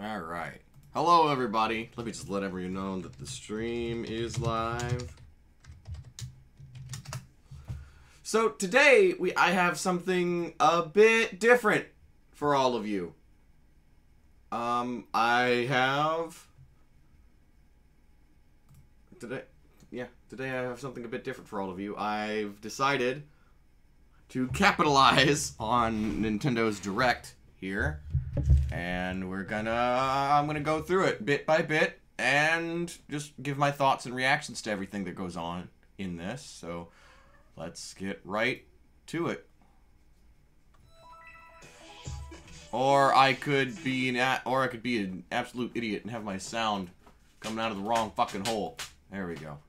Alright. Hello, everybody. Let me just let everyone know that the stream is live. So, today, I have something a bit different for all of you. Today I have something a bit different for all of you. I've decided to capitalize on Nintendo's Direct here. And I'm gonna go through it bit by bit and just give my thoughts and reactions to everything that goes on in this. So let's get right to it. Or I could be an absolute idiot and have my sound coming out of the wrong fucking hole. There we go.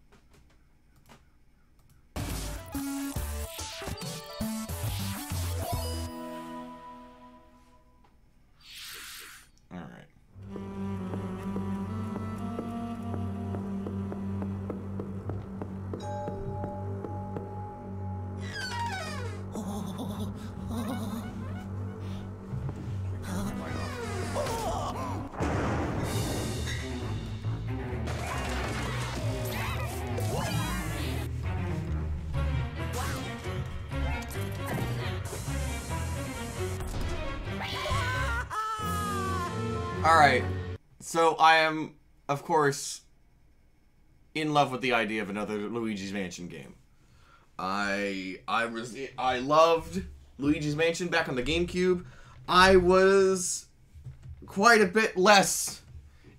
Alright, so I am, of course, in love with the idea of another Luigi's Mansion game. I loved Luigi's Mansion back on the GameCube. I was quite a bit less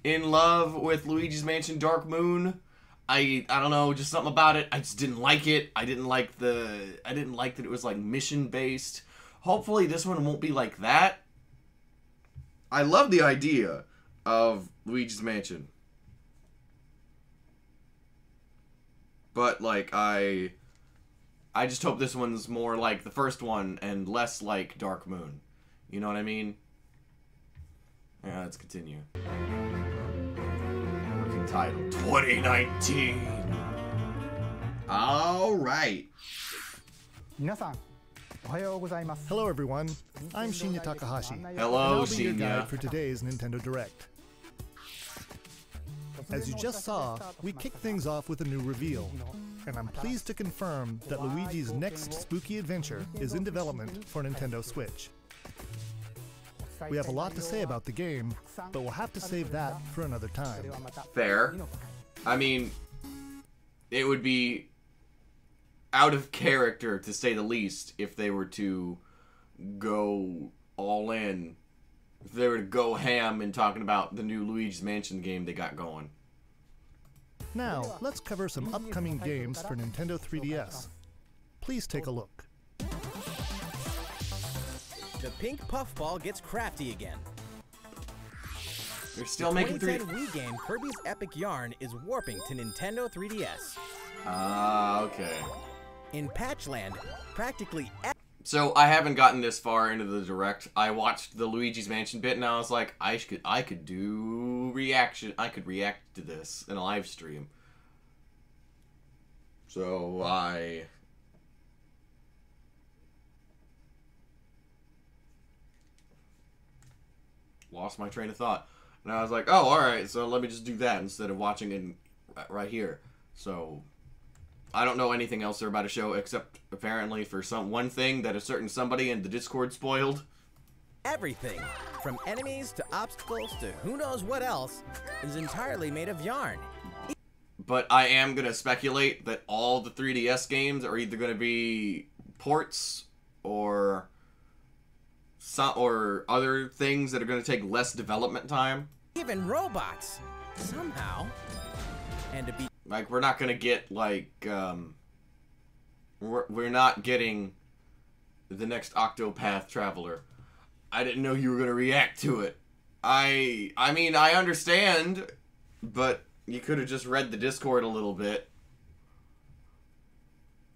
in love with Luigi's Mansion Dark Moon. I don't know, just something about it. I just didn't like it. I didn't like that it was like mission based. Hopefully this one won't be like that. I love the idea of Luigi's Mansion. But, like, I just hope this one's more like the first one and less like Dark Moon. You know what I mean? Yeah, let's continue. Working title 2019. Alright. Hello everyone, I'm Shinya Takahashi. Hello, and I'll be your Shinya. guide for today's Nintendo Direct. As you just saw, we kicked things off with a new reveal, and I'm pleased to confirm that Luigi's next spooky adventure is in development for Nintendo Switch. We have a lot to say about the game, but we'll have to save that for another time. Fair. I mean, it would be out of character, to say the least, if they were to go all in. If they were to go ham in talking about the new Luigi's Mansion game they got going. Now, let's cover some upcoming games for Nintendo 3DS. Please take a look. The pink puffball gets crafty again. They're still making 3D. The 2010 Wii game Kirby's Epic Yarn is warping to Nintendo 3DS. Ah, okay. In Patchland, practically So I haven't gotten this far into the Direct. I watched the Luigi's Mansion bit and I was like, I could do reaction. I could react to this in a live stream. So I lost my train of thought. And I was like, oh, alright, so let me just do that instead of watching it right here. So I don't know anything else they're about to show except apparently for one thing that a certain somebody in the Discord spoiled. everything, from enemies to obstacles to who knows what else, is entirely made of yarn. But I am going to speculate that all the 3DS games are either going to be ports or other things that are going to take less development time. Even robots, somehow. And to be like, we're not going to get, like, we're not getting the next Octopath Traveler. I didn't know you were going to react to it. I mean, I understand, but you could have just read the Discord a little bit.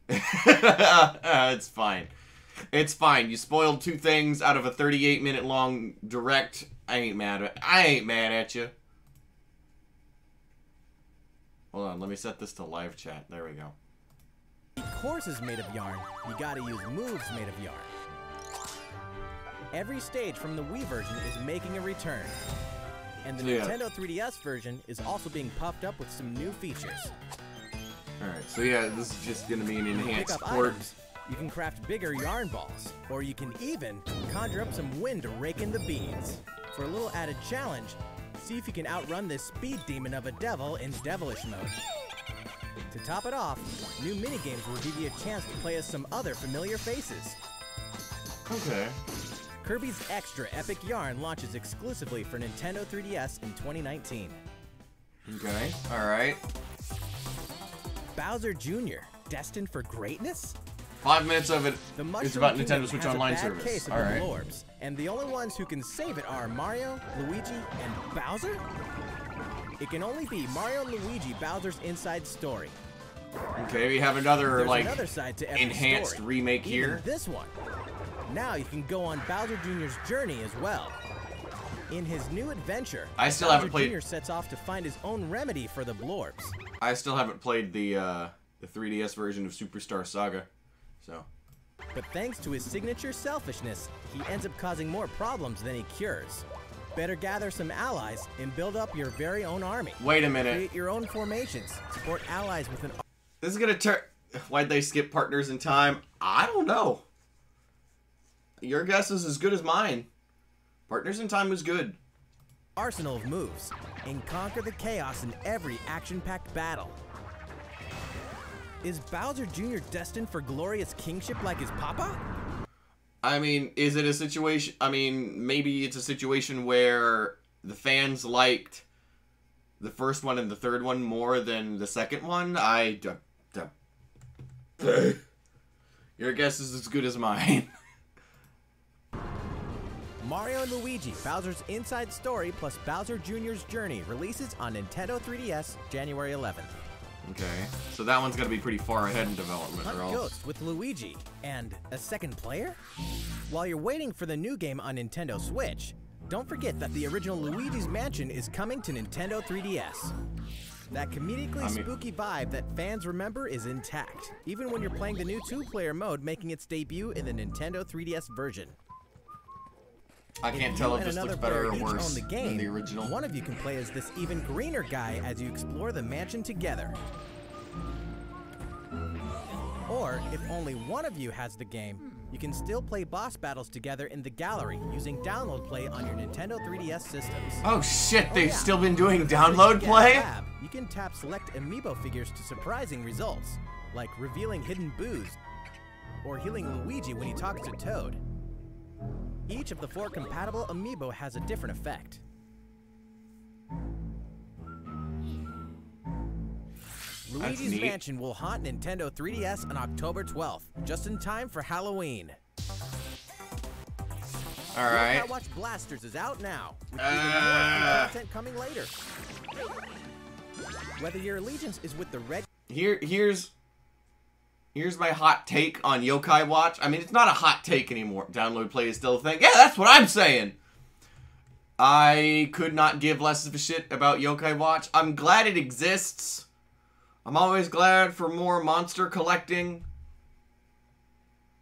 It's fine. It's fine. You spoiled 2 things out of a 38-minute long Direct. I ain't mad at you. Hold on, let me set this to live chat. There we go. course is made of yarn, you gotta use moves made of yarn. Every stage from the Wii version is making a return. And the Nintendo 3DS version is also being puffed up with some new features. Alright, so yeah, this is just gonna be an enhanced Pick up port. items. You can craft bigger yarn balls, or you can even conjure up some wind to rake in the beads. For a little added challenge, see if you can outrun this speed demon of a devil in devilish mode. To top it off, new minigames will give you a chance to play as some other familiar faces. Okay. Kirby's Extra Epic Yarn launches exclusively for Nintendo 3DS in 2019. Okay, alright. Bowser Jr., destined for greatness? 5 minutes of it The is about Mushroom Nintendo Kingdom Switch has Online a bad service. Case of Alright. Orbs, and the only ones who can save it are Mario, Luigi, and Bowser? It can only be Mario and Luigi Bowser's Inside Story. Okay, we have another, There's like, another side to every enhanced story, remake even here. this one. Now you can go on Bowser Jr.'s journey as well. In his new adventure, I still Bowser haven't played- Jr. sets off to find his own remedy for the Blorbs. I still haven't played the 3DS version of Superstar Saga, so. But thanks to his signature selfishness, he ends up causing more problems than he cures. Better gather some allies and build up your very own army. Wait a minute. Create your own formations. Support allies with an... This is gonna turn. Why'd they skip Partners in Time? I don't know. Your guess is as good as mine. Partners in Time was good. arsenal of moves and conquer the chaos in every action-packed battle. Is Bowser Jr. destined for glorious kingship like his papa? I mean, is it a situation... I mean, maybe it's a situation where the fans liked the first one and the third one more than the second one? Your guess is as good as mine. Mario & Luigi, Bowser's Inside Story plus Bowser Jr.'s Journey releases on Nintendo 3DS January 11th. Okay, so that one's gonna be pretty far ahead in development. Hunt or else. Ghost with Luigi and a second player? While you're waiting for the new game on Nintendo Switch, don't forget that the original Luigi's Mansion is coming to Nintendo 3DS. That comedically spooky vibe that fans remember is intact, even when you're playing the new 2-player mode making its debut in the Nintendo 3DS version. I can't tell if this looks better or worse than the original. One of you can play as this even greener guy as you explore the mansion together. Or, if only one of you has the game, you can still play boss battles together in the gallery using download play on your Nintendo 3DS systems. Oh shit, they've yeah. still been doing If you download get play? tab, you can tap select amiibo figures to surprising results, like revealing hidden boos, or healing Luigi when he talks to Toad. Each of the 4 compatible amiibo has a different effect. Luigi's neat. Mansion will haunt Nintendo 3DS on October 12th, just in time for Halloween. Alright. Watch Blasters is out now, with even more content coming later. Whether your allegiance is with the red... Here's my hot take on Yokai Watch. I mean, it's not a hot take anymore. Download play is still a thing. Yeah, that's what I'm saying. I could not give less of a shit about Yokai Watch. I'm glad it exists. I'm always glad for more monster collecting.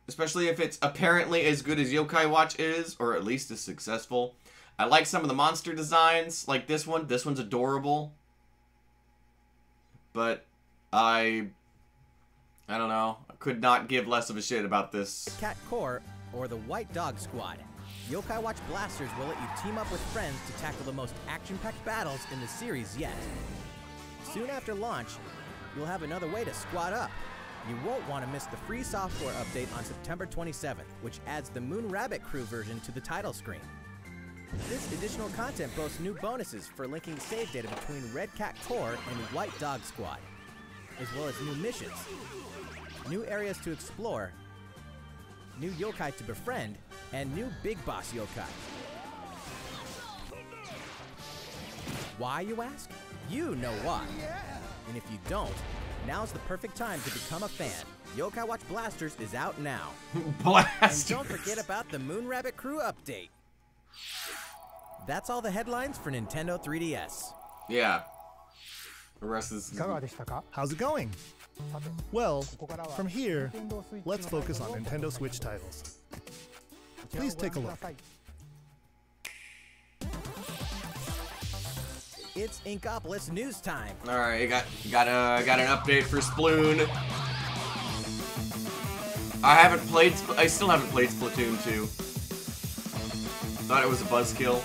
Especially if it's apparently as good as Yokai Watch is, or at least as successful. I like some of the monster designs, like this one. This one's adorable. But I don't know. I could not give less of a shit about this. Cat Corps, or the White Dog Squad. Yokai Watch Blasters will let you team up with friends to tackle the most action-packed battles in the series yet. Soon after launch, you'll have another way to squad up. You won't want to miss the free software update on September 27th, which adds the Moon Rabbit Crew version to the title screen. This additional content boasts new bonuses for linking save data between Red Cat Corps and White Dog Squad, as well as new missions, new areas to explore, new yokai to befriend, and new Big Boss yokai. Why, you ask? You know why. And if you don't, now's the perfect time to become a fan. Yokai Watch Blasters is out now. Blasters! And don't forget about the Moon Rabbit Crew update. That's all the headlines for Nintendo 3DS. Yeah. The rest is... How's it going? Well, from here, let's focus on Nintendo Switch titles. Please take a look. It's Inkopolis news time. All right, got an update for Splatoon. I still haven't played Splatoon 2. Thought it was a buzzkill.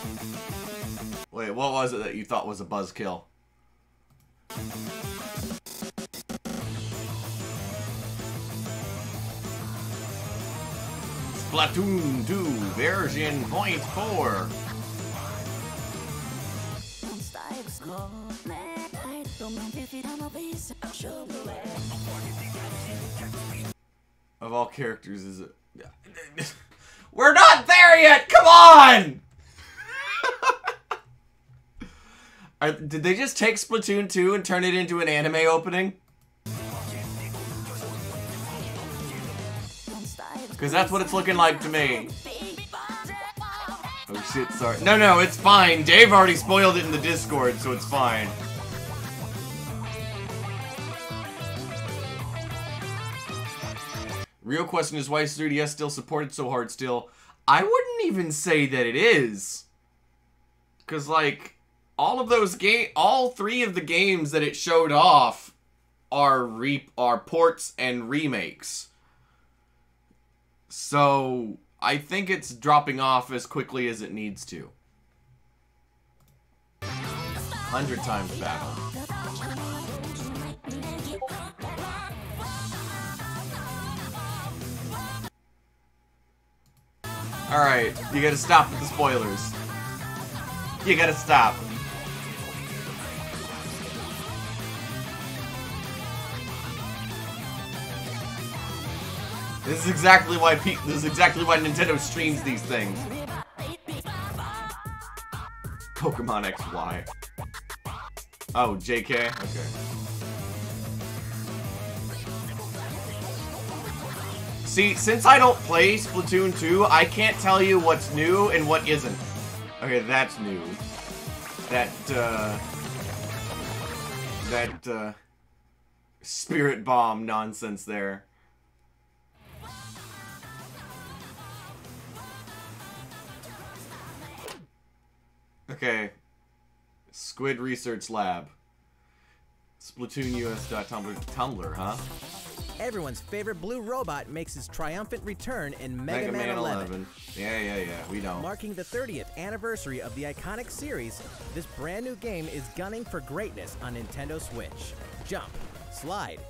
Wait, what was it that you thought was a buzzkill? Splatoon 2 version 0.4. Of all characters, is it? We're not there yet. Come on. Did they just take Splatoon 2 and turn it into an anime opening? Because that's what it's looking like to me. Oh shit, sorry. No, it's fine. Dave already spoiled it in the Discord, so it's fine. Real question is, why is 3DS still supported so hard still? I wouldn't even say that it is. Because, like, all three of the games that it showed off are ports and remakes. So, I think it's dropping off as quickly as it needs to. 100 times battle. Alright, you gotta stop with the spoilers. You gotta stop. This is exactly why Nintendo streams these things. Pokemon XY. Oh, JK? Okay. See, since I don't play Splatoon 2, I can't tell you what's new and what isn't. Okay, that's new. That spirit bomb nonsense there. Okay. Squid Research Lab. SplatoonUS.tumblr, huh? Everyone's favorite blue robot makes his triumphant return in Mega Man 11. Yeah, we know. Marking the 30th anniversary of the iconic series, this brand new game is gunning for greatness on Nintendo Switch. Jump, slide,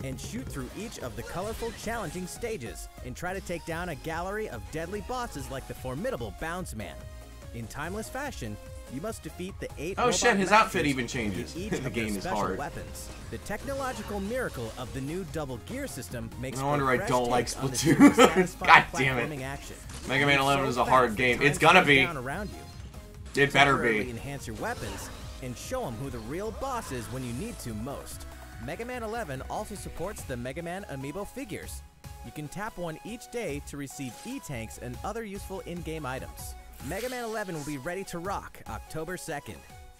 and shoot through each of the colorful, challenging stages, and try to take down a gallery of deadly bosses like the formidable Bounce Man. In timeless fashion, you must defeat the 8 Oh shit, his outfit even masters changes. with each The of game their is special hard. weapons. The technological miracle of the new double gear system makes No wonder for a I fresh don't like take on the Splatoon. series' satisfying God damn it. platforming action. Mega Man Move 11 so is a hard fast game. that It's time gonna slows be. down around you. It better Temporarily be. enhance your weapons and show them who the real boss is when you need to most. Mega Man 11 also supports the Mega Man amiibo figures. You can tap one each day to receive E-tanks and other useful in-game items. Mega Man 11 will be ready to rock October 2nd.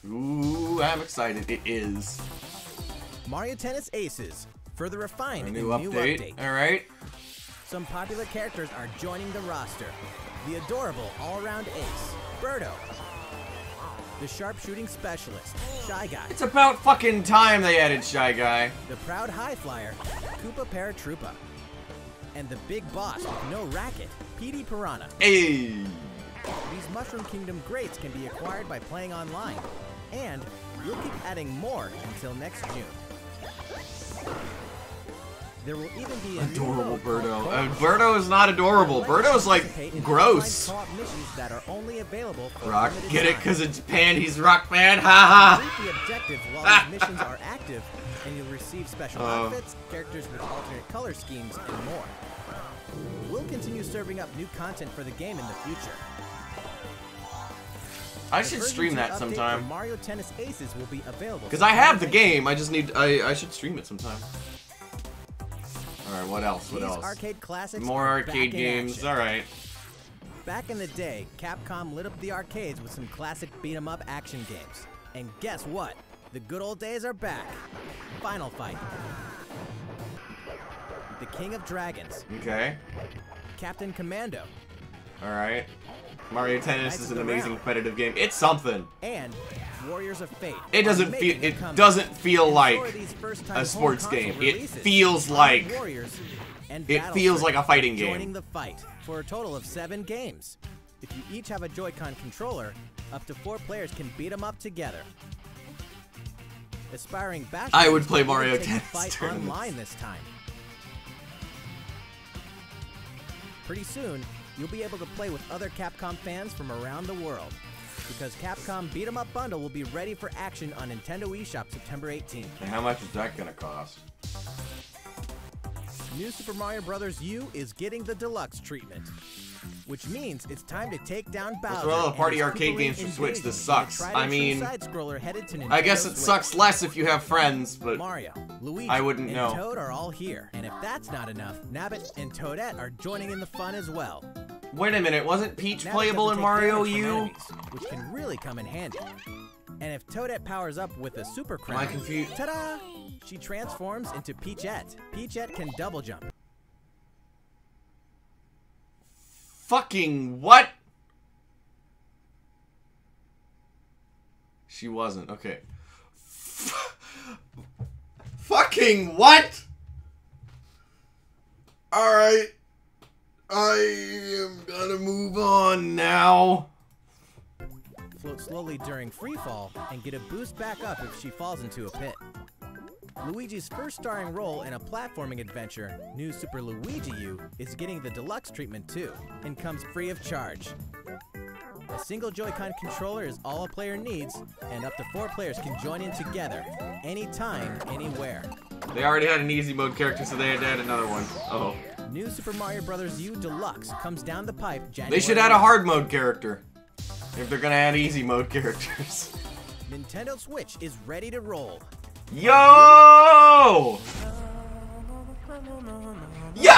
Ooh, I'm excited. It is. Mario Tennis Aces, further refined A in new new update. update. Alright. Some popular characters are joining the roster. The adorable all-around ace, Birdo. The sharpshooting specialist, Shy Guy. It's about fucking time they added Shy Guy. The proud high flyer, Koopa Paratroopa. And the big boss with no racket, PD Piranha. Hey. These Mushroom Kingdom greats can be acquired by playing online. And we'll keep adding more until next June. There will even be a Adorable new mode Birdo. called Birdo is not adorable. Birdo's like Participate in gross. online co-op missions that are only available for Rock, limited get it? time. Because it's Japan. He's Rock Man. Ha Complete the objectives while these missions are active, and you'll receive special outfits, characters with alternate color schemes, and more. We'll continue serving up new content for the game in the future. I The should version stream 2 that update sometime. for Mario Tennis Aces will be available. Because I have the game. I just need. I should stream it sometime. All right. What else? What These else? arcade classics More are back arcade in games. action. All right. Back in the day, Capcom lit up the arcades with some classic beat-em-up action games. And guess what? The good old days are back. Final Fight. The King of Dragons. Okay. Captain Commando. All right. Mario Tennis Knights is of an the amazing Round. competitive game. It's something. And Warriors of Fate. It doesn't feel like a sports game. It feels like a fighting game. Joining the fight for a total of 7 games. If you each have a Joy-Con controller, up to 4 players can beat them up together. Aspiring bashers I would play Mario take Tennis the fight tournaments. online this time. Pretty soon, you'll be able to play with other Capcom fans from around the world, because Capcom Beat 'em Up Bundle will be ready for action on Nintendo eShop September 18th. And how much is that gonna cost? New Super Mario Bros. U is getting the deluxe treatment, which means it's time to take down Bowser. What's all the party and his arcade games for Switch? This sucks. I mean, I I guess it sucks less if you have friends, but Mario, Luigi, I wouldn't and know. Toad are all here, and if that's not enough, Nabbit and Toadette are joining in the fun as well. wait a minute, wasn't Peach Nabbit playable doesn't in take Mario damage from U? enemies, which can really come in handy. And if Toadette powers up with a Super Crown, Am I confused? ta-da! She transforms into Peachette. Peachette can double jump. Fucking what? She wasn't. Okay. Fucking what? Alright. I am gonna move on now. Float slowly during freefall and get a boost back up if she falls into a pit. Luigi's first starring role in a platforming adventure, New Super Luigi U, is getting the deluxe treatment too, and comes free of charge. A single Joy-Con controller is all a player needs, and up to 4 players can join in together, anytime, anywhere. They already had an easy mode character, so they had to add another one. Oh. New Super Mario Bros. U Deluxe comes down the pipe January. They should add a hard mode character. If they're gonna add easy mode characters. Nintendo Switch is ready to roll. Yo! Yo!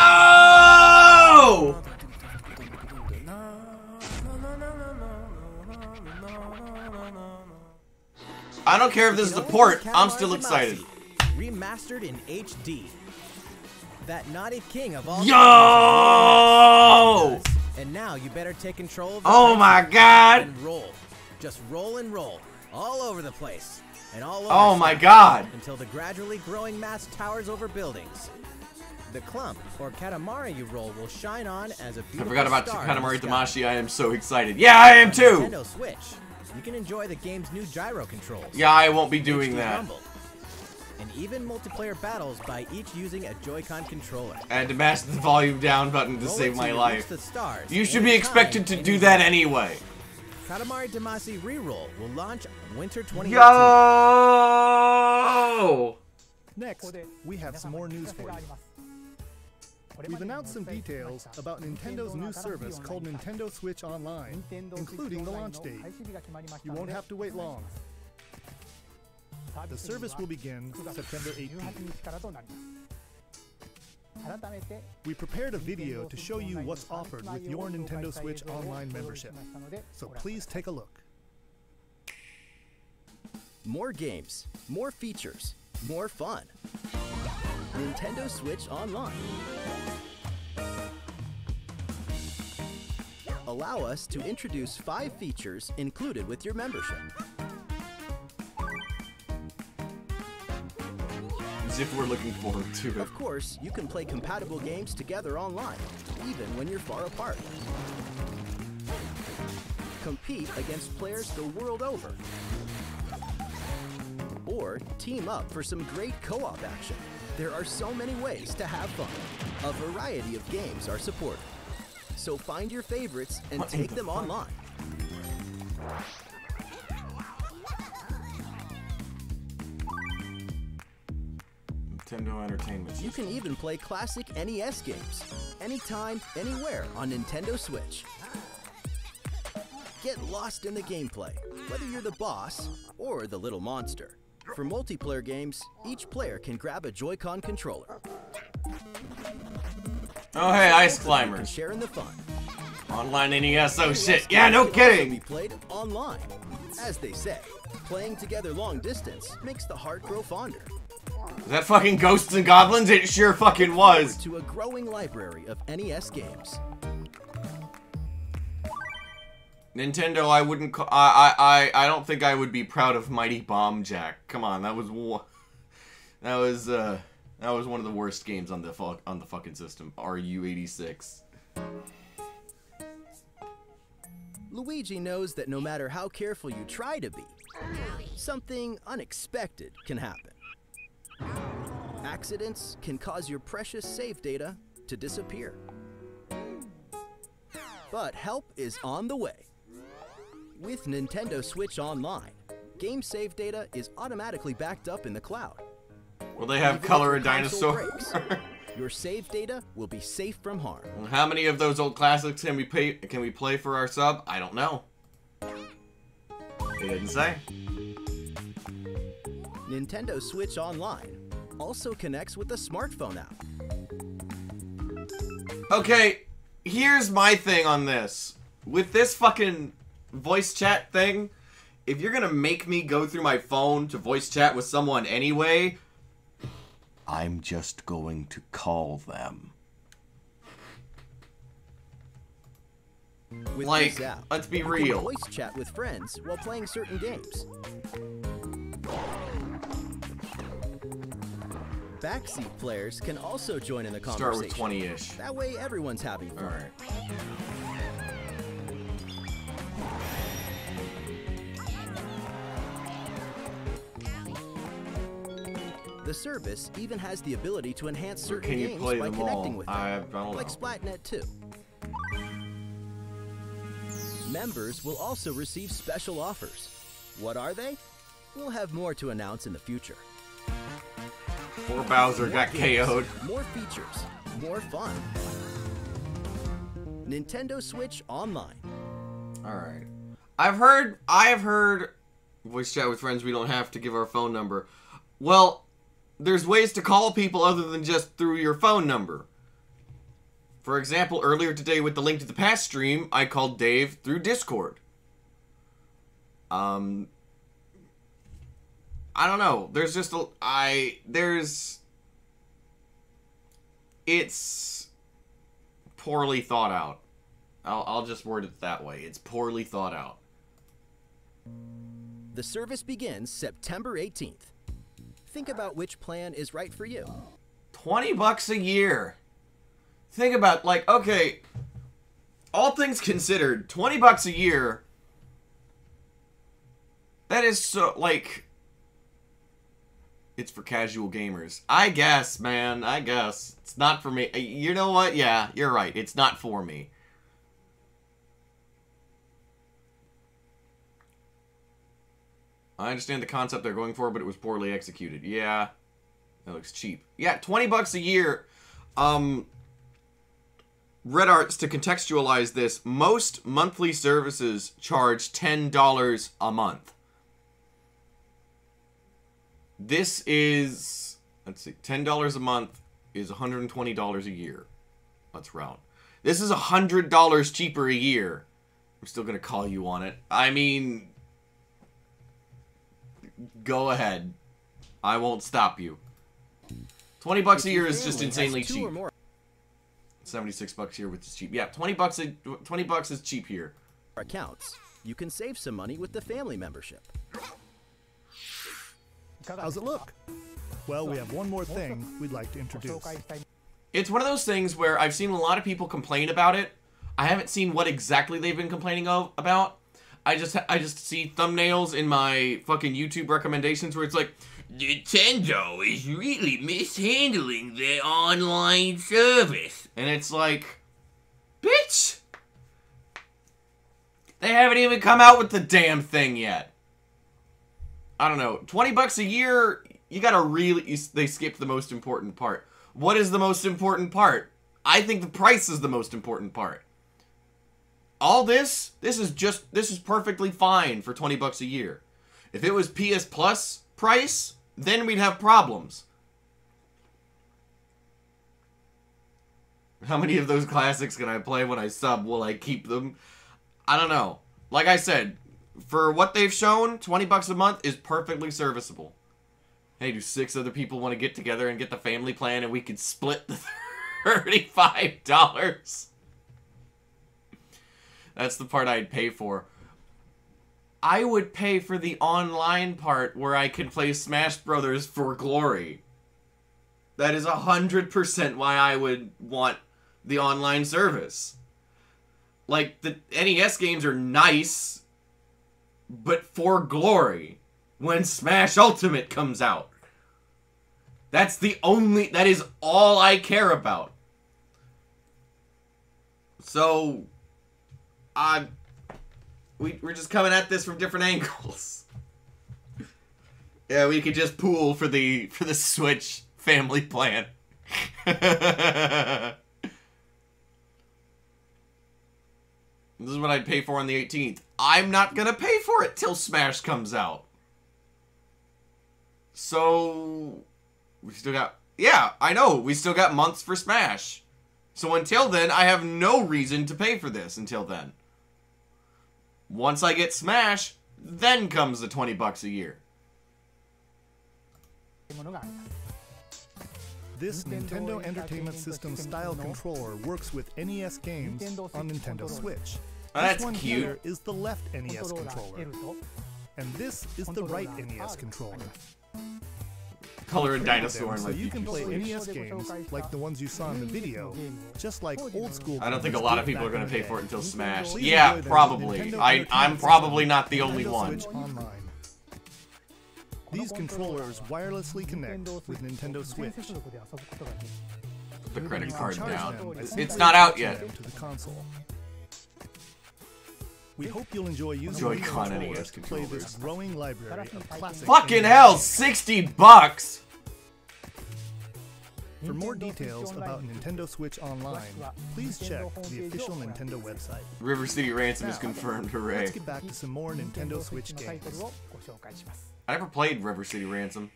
I don't care if this is the port, I'm still excited. Remastered in HD. That naughty king of all. Yo! And now you better take control of the Oh my god! and roll. Just roll and roll. All over the place. And all over Oh my god! until the gradually growing mass towers over buildings. The clump, or Katamari you roll, will shine on as a beautiful I forgot about star in Katamari the sky. Damacy, I am so excited. Yeah, I am too! Nintendo Switch. You can enjoy the game's new gyro controls. Yeah, I won't be doing HD that. Rumble, and even multiplayer battles by each using a Joy-Con controller. I had to mash the volume down button to Roll save it my till you life. reach the stars You should be anytime, expected to do that anyway. Katamari Damacy Reroll will launch winter 2018. Yo! Next, we have some more news for you. We've announced some details about Nintendo's new service called Nintendo Switch Online, including the launch date. You won't have to wait long. The service will begin September 18th. We prepared a video to show you what's offered with your Nintendo Switch Online membership, so please take a look. More games, more features, more fun. Nintendo Switch Online. Allow us to introduce 5 features included with your membership. As if we're looking forward to it. Of course, you can play compatible games together online, even when you're far apart. Compete against players the world over. Or team up for some great co-op action. There are so many ways to have fun. A variety of games are supported. So find your favorites and take them online. Nintendo Entertainment. You can even play classic NES games, anytime, anywhere on Nintendo Switch. Get lost in the gameplay, whether you're the boss or the little monster. For multiplayer games, each player can grab a Joy-Con controller. Oh hey, Ice And Climbers. share in the fun. Online NES, oh shit. Yeah, no Can also be kidding. played online. As they say, playing together long distance makes the heart grow fonder. Is that fucking Ghosts and Goblins? It sure fucking was. To a growing library of NES games. Nintendo, I wouldn't call, I don't think I would be proud of Mighty Bomb Jack. Come on, that was one of the worst games on the fucking system. RU86. Luigi knows that no matter how careful you try to be, something unexpected can happen. Accidents can cause your precious save data to disappear. But help is on the way. With Nintendo Switch Online, game save data is automatically backed up in the cloud. Will they have color a dinosaur? Your save data will be safe from harm. How many of those old classics can we play for our sub? I don't know. They didn't say. Nintendo Switch Online also connects with the smartphone app. Okay, here's my thing on this. With this fucking voice chat thing, if you're gonna make me go through my phone to voice chat with someone anyway, I'm just going to call them. With like, this app, let's be you can real. voice chat with friends while playing certain games. Backseat players can also join in the conversation. Start with 20-ish. That way everyone's having fun. Alright. The service even has the ability to enhance certain Can you games play by them connecting all? with them, I don't know. like Splatnet 2. Members will also receive special offers. What are they? We'll have more to announce in the future. Poor Bowser got games, KO'd. More features, more fun. Nintendo Switch Online. Alright. I have heard voice chat with friends, we don't have to give our phone number. Well, there's ways to call people other than just through your phone number. For example, earlier today with the Link to the Past stream, I called Dave through Discord. I don't know. There's just it's poorly thought out. I'll just word it that way. It's poorly thought out. The service begins September 18th. Think about which plan is right for you. $20 a year. Think about, like, okay, all things considered, $20 a year, that is so, like, it's for casual gamers. I guess, man, I guess. It's not for me. You know what? Yeah, you're right. It's not for me. I understand the concept they're going for, but it was poorly executed. Yeah. That looks cheap. Yeah, $20 a year. Red Arts, to contextualize this, most monthly services charge $10 a month. This is, let's see, $10 a month is $120 a year. Let's round. This is $100 cheaper a year. I'm still going to call you on it. I mean, go ahead. I won't stop you. $20 a year is just insanely cheap. 76 bucks here, which is cheap. Yeah, 20 bucks is cheap here. Accounts. You can save some money with the family membership. How's it look? Well, we have one more thing we'd like to introduce. It's one of those things where I've seen a lot of people complain about it. I haven't seen what exactly they've been complaining about. I just see thumbnails in my fucking YouTube recommendations where it's like, Nintendo is really mishandling their online service. And it's like, bitch! They haven't even come out with the damn thing yet. I don't know. $20 a year, you gotta really... They skipped the most important part. What is the most important part? I think the price is the most important part. All this is perfectly fine for $20 a year. If it was PS Plus price, then we'd have problems. How many of those classics can I play when I sub? Will I keep them? I don't know. Like I said, for what they've shown, $20 a month is perfectly serviceable. Hey, do 6 other people want to get together and get the family plan and we could split the $35? That's the part I'd pay for. I would pay for the online part where I can play Smash Brothers for glory. That is 100% why I would want the online service. Like, the NES games are nice, but for glory. When Smash Ultimate comes out. That is all I care about. So, we're just coming at this from different angles. Yeah, we could just pool for the Switch family plan. This is what I'd pay for on the 18th. I'm not gonna pay for it till Smash comes out. So, we still got... Yeah, I know, we still got months for Smash. So until then, I have no reason to pay for this until then. Once I get Smash, then comes the $20 a year. This Nintendo Entertainment System style controller works with NES games on Nintendo Switch. Oh, that's this one cute. here is the left NES controller. And this is the right NES controller. Color a dinosaur in So my you can play Switch. NES games like the ones you saw in the video, just like old school. I don't think a lot of people are going to pay for it until Smash. Please Yeah, enjoy them probably. Nintendo I'm Entertainment probably System, not the only Nintendo one. Switch Online. These controllers wirelessly connect with Nintendo Switch. Put the credit card Charge down. them by It's simply not out attaching yet. them to the console. We hope you'll enjoy using Joy-Con these NES to play this controllers. growing library of classic Fucking NES hell, games. $60! For more details about Nintendo Switch Online, please check the official Nintendo website. River City Ransom is confirmed, hooray. Let's get back to some more Nintendo Switch games. I never played River City Ransom.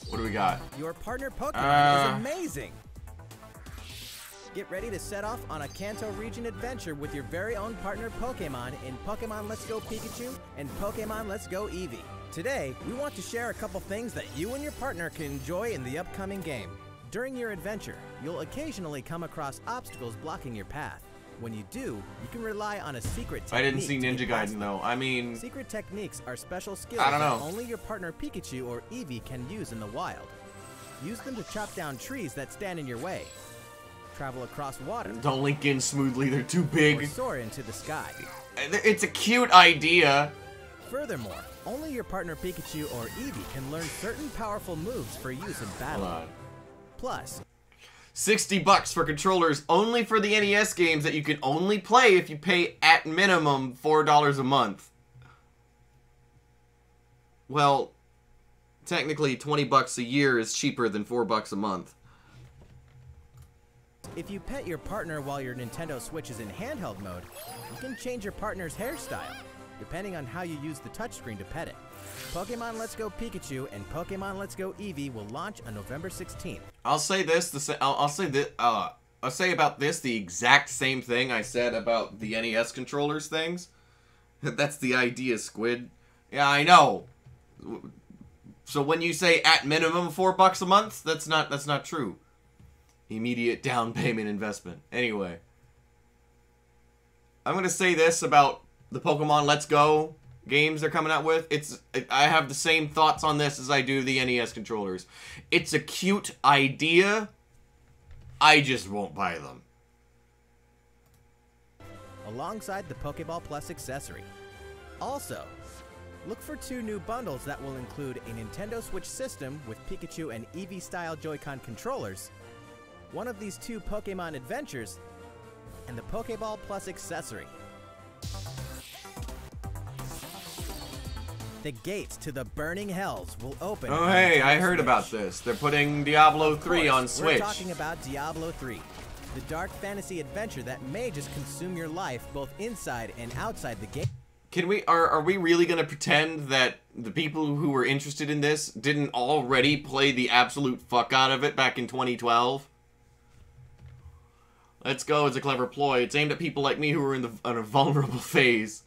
What do we got? Your partner Pokemon is amazing! Get ready to set off on a Kanto region adventure with your very own partner Pokemon in Pokemon Let's Go Pikachu and Pokemon Let's Go Eevee. Today, we want to share a couple things that you and your partner can enjoy in the upcoming game. During your adventure, you'll occasionally come across obstacles blocking your path. When you do, you can rely on a secret technique. I didn't see to get Ninja past Gaiden them. though. I mean, Secret techniques are special skills I don't that know. only your partner Pikachu or Eevee can use in the wild. Use them to chop down trees that stand in your way, travel across water, don't link in smoothly, they're too or big. soar into the sky. It's a cute idea. Furthermore, only your partner Pikachu or Eevee can learn certain powerful moves for use in battle. Hold on. Plus, $60 for controllers only for the NES games that you can only play if you pay at minimum $4 a month. Well, technically $20 a year is cheaper than $4 a month. if you pet your partner while your Nintendo Switch is in handheld mode, you can change your partner's hairstyle, depending on how you use the touchscreen to pet it. Pokemon Let's Go Pikachu and Pokemon Let's Go Eevee will launch on November 16th. I'll say this. I'll say about this the exact same thing I said about the NES controllers things. That's the idea, Squid. Yeah, I know. So when you say at minimum $4 a month, that's not true. Immediate down payment investment. Anyway, I'm gonna say this about the Pokemon Let's Go games they're coming out with. I have the same thoughts on this as I do the NES controllers. It's a cute idea. I just won't buy them. Alongside the Pokeball Plus accessory. Also, look for 2 new bundles that will include a Nintendo Switch system with Pikachu and Eevee-style Joy-Con controllers, one of these 2 Pokemon adventures, and the Pokeball Plus accessory. The gates to the burning hells will open. Oh on hey, I Nintendo heard Switch. about this. They're putting Diablo Of 3 on course, Switch. We're talking about Diablo 3, the dark fantasy adventure that may just consume your life both inside and outside the game. Are we really gonna pretend that the people who were interested in this didn't already play the absolute fuck out of it back in 2012? Let's Go is a clever ploy. It's aimed at people like me who are in a vulnerable phase.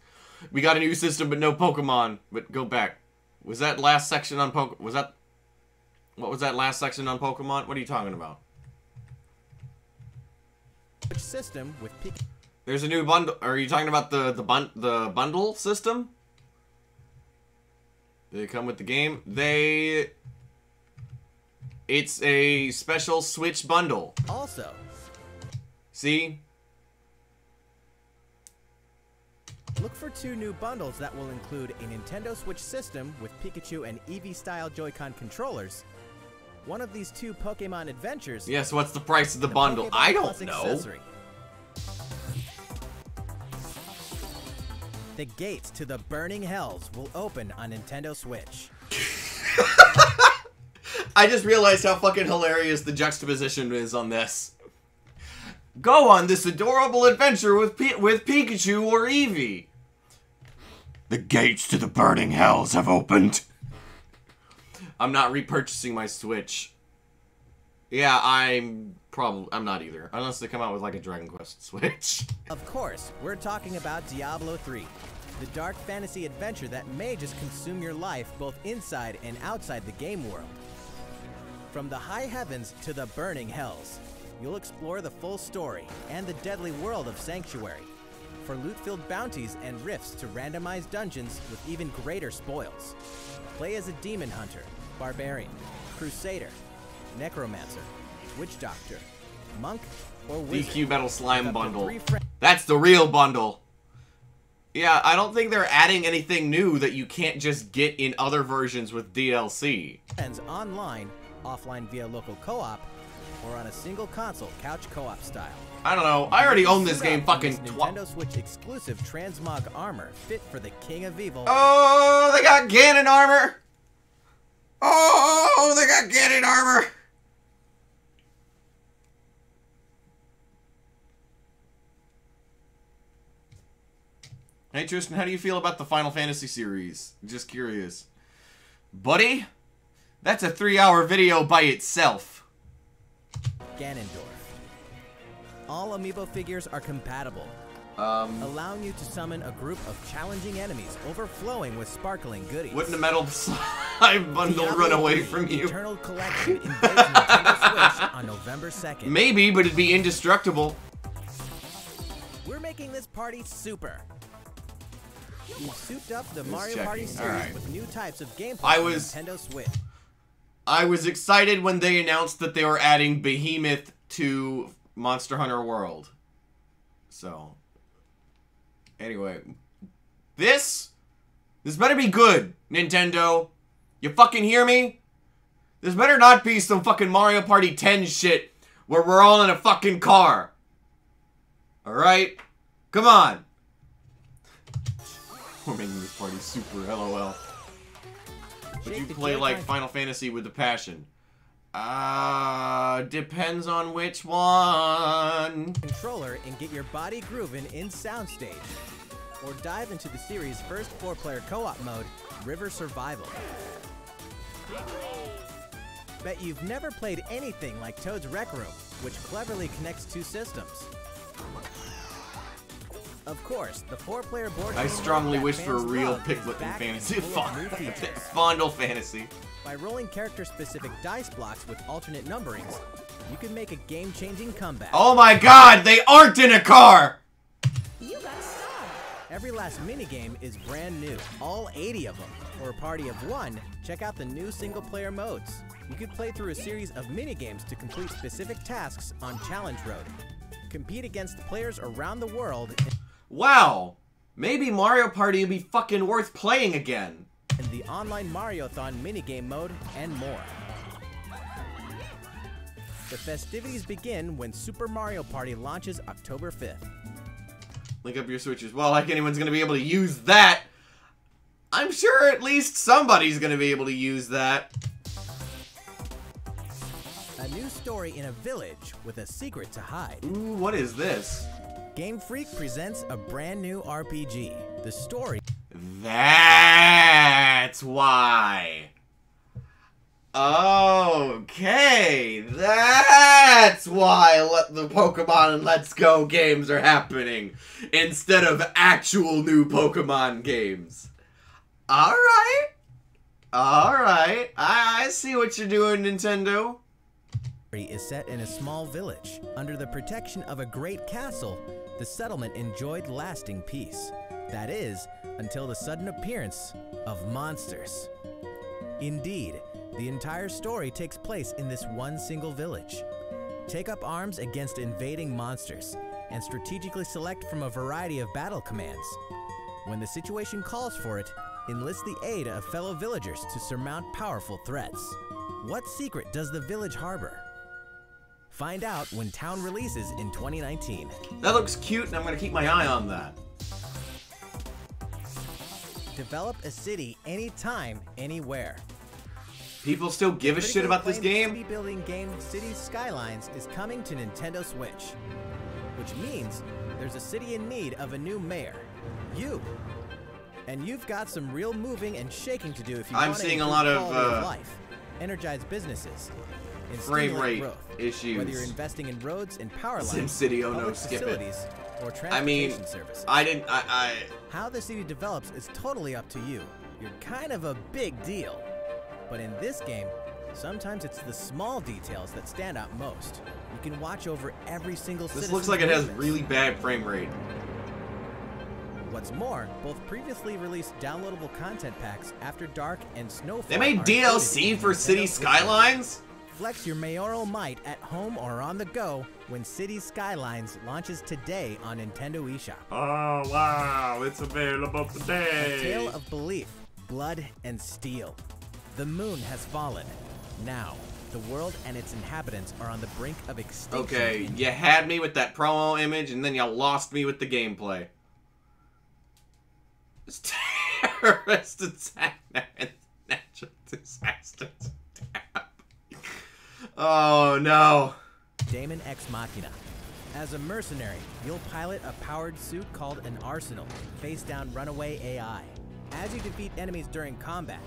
We got a new system, but no Pokemon. But go back. Was that last section on What was that last section on Pokemon? What are you talking about? System with Pikachu. There's a new bundle. Are you talking about the bundle system? They come with the game. It's a special Switch bundle. Also, see? look for 2 new bundles that will include a Nintendo Switch system with Pikachu and Eevee-style Joy-Con controllers. One of these 2 Pokemon adventures. Yes, what's the price of the bundle? I don't know. Accessory. The gates to the burning hells will open on Nintendo Switch. I just realized how fucking hilarious the juxtaposition is on this. Go on this adorable adventure with Pikachu or Eevee. The gates to the burning hells have opened. I'm not repurchasing my Switch. Yeah, I'm not either. Unless they come out with like a Dragon Quest Switch. Of course, we're talking about Diablo III. The dark fantasy adventure that may just consume your life both inside and outside the game world. From the high heavens to the burning hells, you'll explore the full story and the deadly world of Sanctuary. For loot-filled bounties and rifts to randomized dungeons with even greater spoils. Play as a demon hunter, barbarian, crusader, necromancer, witch doctor, monk, or wizard. DQ Metal Slime bundle. That's the real bundle. Yeah, I don't think they're adding anything new that you can't just get in other versions with DLC. Friends online, offline via local co-op, or on a single console couch co-op style. I don't know. I already own this game fucking Nintendo Switch exclusive transmog armor fit for the King of Evil. Oh, they got Ganon armor. Oh, they got Ganon armor. Hey Tristan, how do you feel about the Final Fantasy series? Just curious. Buddy, that's a 3-hour video by itself. Ganondorf. All amiibo figures are compatible, allowing you to summon a group of challenging enemies overflowing with sparkling goodies. Wouldn't a metal slime bundle run away from you? Eternal Collection invades Nintendo Switch on November 2nd. Maybe, but it'd be indestructible. We're making this party super. We've souped up the Just Mario checking. Party series Alright. with new types of gameplay on Nintendo Switch. I was excited when they announced that they were adding Behemoth to Monster Hunter World. So, anyway, this better be good, Nintendo. You fucking hear me? This better not be some fucking Mario Party 10 shit where we're all in a fucking car. Alright? Come on. We're making this party super LOL. Would you play like Final Fantasy with a passion? Depends on which one. Controller and get your body grooving in Soundstage. Or dive into the series' first 4-player co-op mode, River Survival. Bet you've never played anything like Toad's Rec Room, which cleverly connects 2 systems. Of course, the 4-player board game I strongly that wish for a fans real love is Piglet in back fantasy. and full of new features. Fondle fantasy. By rolling character-specific dice blocks with alternate numberings, you can make a game-changing comeback. Oh my god, they aren't in a car! You got a star. Every last minigame is brand new, all 80 of them. For a party of 1, check out the new single-player modes. You can play through a series of minigames to complete specific tasks on Challenge Road. Compete against players around the world Wow, maybe Mario Party would be fucking worth playing again. in the online Mariothon minigame mode, and more. The festivities begin when Super Mario Party launches October 5th. Link up your Switches. Well, like anyone's gonna be able to use that. I'm sure at least somebody's gonna be able to use that. A new story in a village with a secret to hide. Ooh, what is this? Game Freak presents a brand new RPG. The story That's why. Okay, that's why the Pokemon and Let's Go games are happening instead of actual new Pokemon games. Alright. Alright. I see what you're doing, Nintendo. is set in a small village under the protection of a great castle the settlement enjoyed lasting peace. That is, until the sudden appearance of monsters. Indeed, the entire story takes place in this one single village. Take up arms against invading monsters, and strategically select from a variety of battle commands. When the situation calls for it, enlist the aid of fellow villagers to surmount powerful threats. What secret does the village harbor? Find out when Town releases in 2019. That looks cute, and I'm gonna keep my eye on that. Develop a city anytime, anywhere. People still give a shit about this game? City building game Cities Skylines is coming to Nintendo Switch, which means there's a city in need of a new mayor. You. And you've got some real moving and shaking to do if you want to improve quality of life, energize businesses, and frame rate growth, issues. whether you're investing in roads and power lines, SimCity, oh no, public skip facilities, it. or transportation services. How the city develops is totally up to you. You're kind of a big deal. But in this game, sometimes it's the small details that stand out most. You can watch over every single citizen's This looks like it has movements. really bad frame rate. What's more, both previously released downloadable content packs After Dark and Snowfall They made are DLC included for in City Nintendo Switch. Skylines? Flex your mayoral might at home or on the go when Cities Skylines launches today on Nintendo eShop. Oh wow, it's available today. A tale of belief, blood, and steel. The moon has fallen. Now, the world and its inhabitants are on the brink of extinction. Okay, you had me with that promo image, and then you lost me with the gameplay. It's terrorist attack and natural disasters. Oh no. Daemon Ex Machina. As a mercenary, you'll pilot a powered suit called an Arsenal, face down runaway AI. As you defeat enemies during combat,